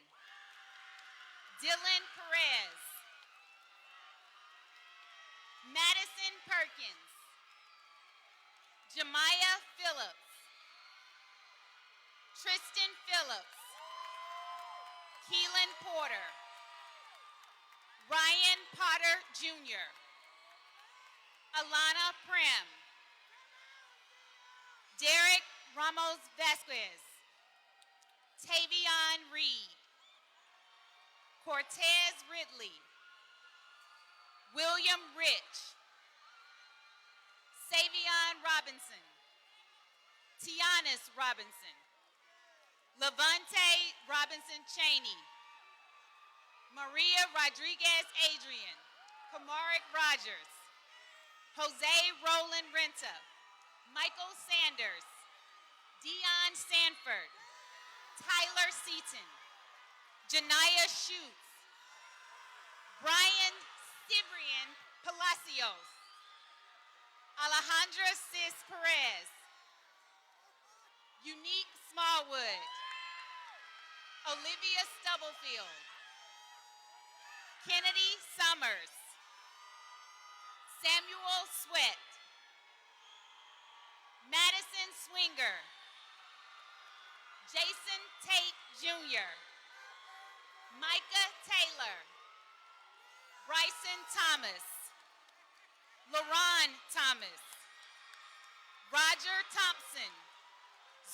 Dylan Perez. Madison Perkins. Jemiah Phillips. Tristan Phillips. Keelan Porter. Ryan Potter Jr. Alana Prim. Derek Ramos Vasquez. Tavion Reed. Cortez Ridley. William Rich. Savion Robinson. Tianis Robinson. Levante Robinson Cheney. Maria Rodriguez Adrian. Kamarik Rogers. Jose Roland Renta. Michael Sanders. Dion Sanford. Tyler Seaton. Janaya Schutz, Brian Cibrian Palacios, Alejandra Cis Perez, Unique Smallwood, Olivia Stubblefield, Kennedy Summers, Samuel Sweat, Madison Swinger, Jason Tate Jr., Micah Taylor, Bryson Thomas, LaRon Thomas, Roger Thompson,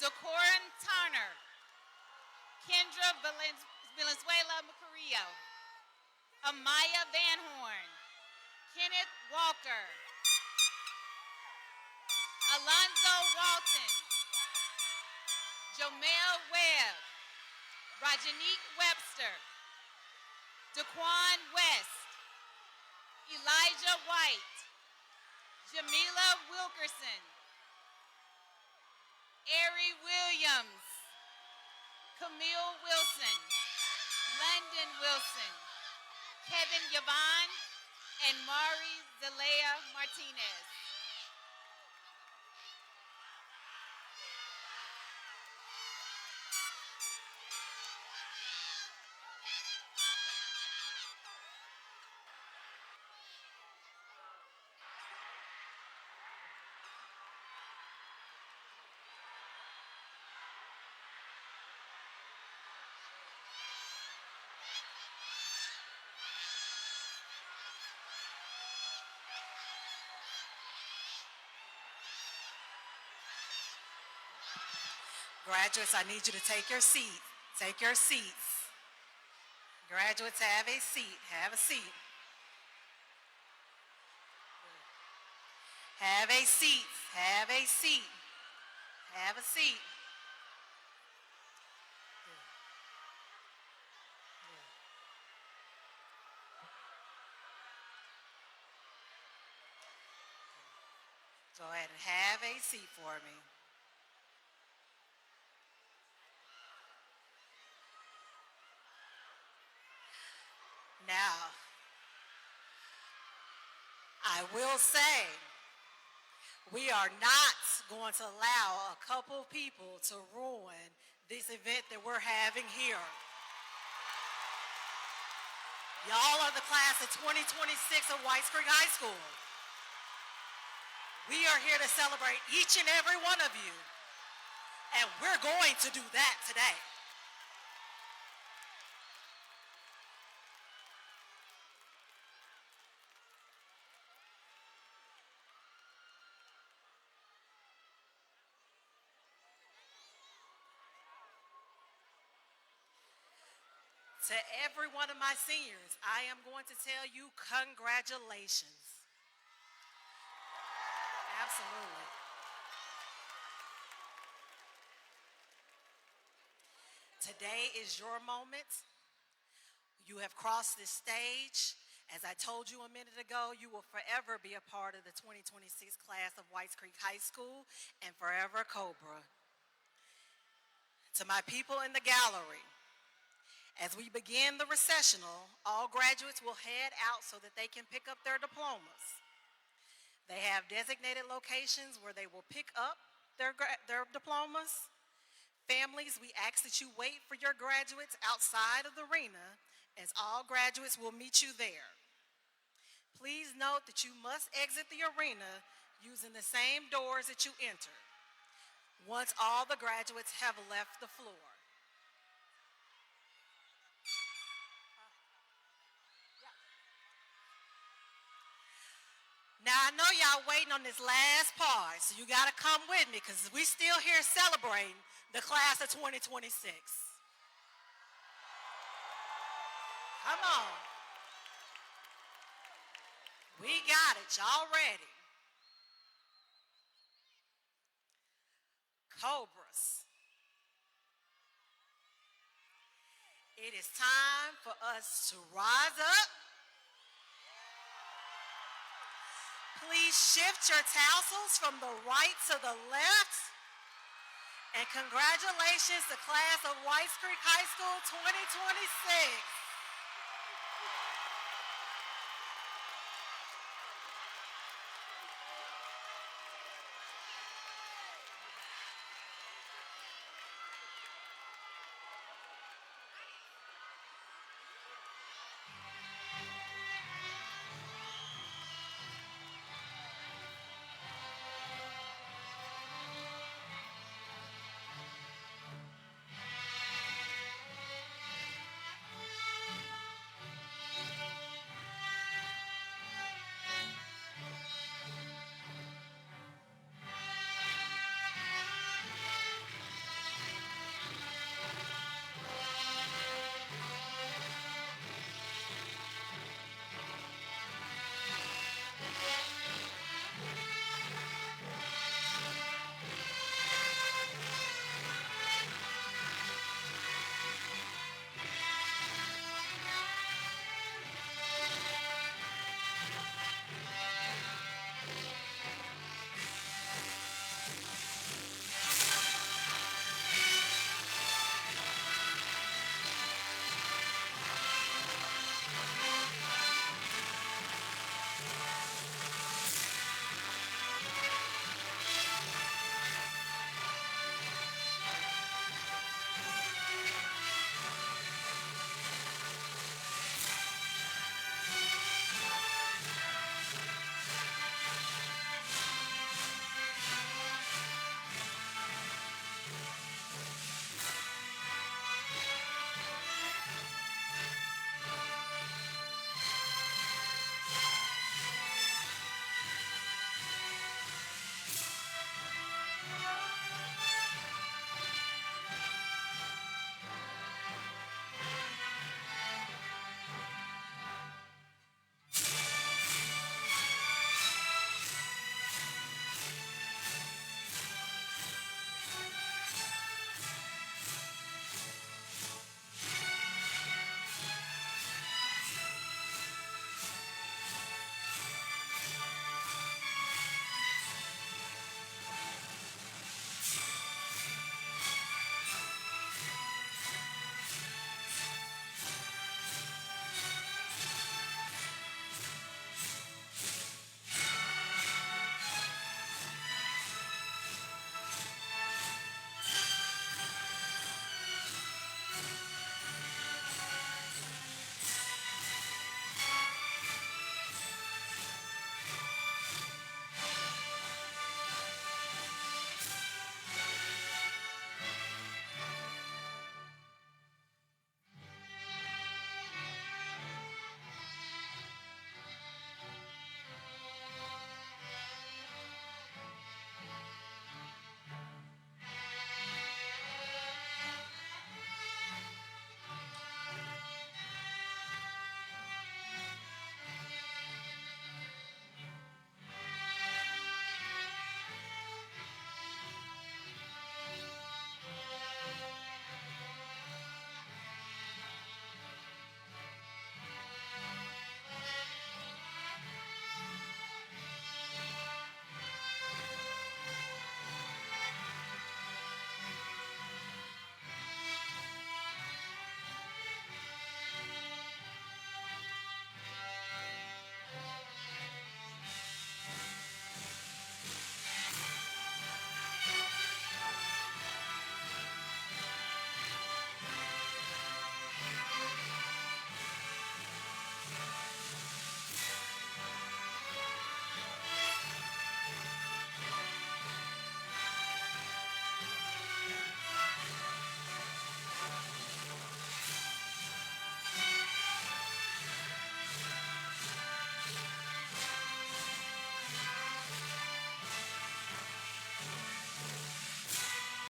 Zakoran Turner, Kendra Valenzuela Macarillo, Amaya Van Horn, Kenneth Walker, Alonzo Walton, Jomel Webb, Rajanique Webster, Daquan West, Elijah White, Jamila Wilkerson, Ari Williams, Camille Wilson, London Wilson, Kevin Yvonne, and Mari Zelaya Martinez. Graduates, I need you to take your seat. Take your seats. Graduates, have a seat. Have a seat. Have a seat. Have a seat. Have a seat. Go ahead and have a seat for me. Now, I will say, we are not going to allow a couple people to ruin this event that we're having here. Y'all are the class of 2026 of Whites Creek High School. We are here to celebrate each and every one of you, and we're going to do that today. To every one of my seniors, I am going to tell you congratulations. Absolutely. Today is your moment. You have crossed this stage. As I told you a minute ago, you will forever be a part of the 2026 class of Whites Creek High School and forever Cobra. To my people in the gallery, as we begin the recessional, all graduates will head out so that they can pick up their diplomas. They have designated locations where they will pick up their diplomas. Families, we ask that you wait for your graduates outside of the arena, as all graduates will meet you there. Please note that you must exit the arena using the same doors that you entered once all the graduates have left the floor. Now, I know y'all waiting on this last part, so you got to come with me because we still here celebrating the class of 2026. Come on. We got it. Y'all ready? Cobras. It is time for us to rise up. Please shift your tassels from the right to the left And congratulations to class of Whites Creek High School 2026.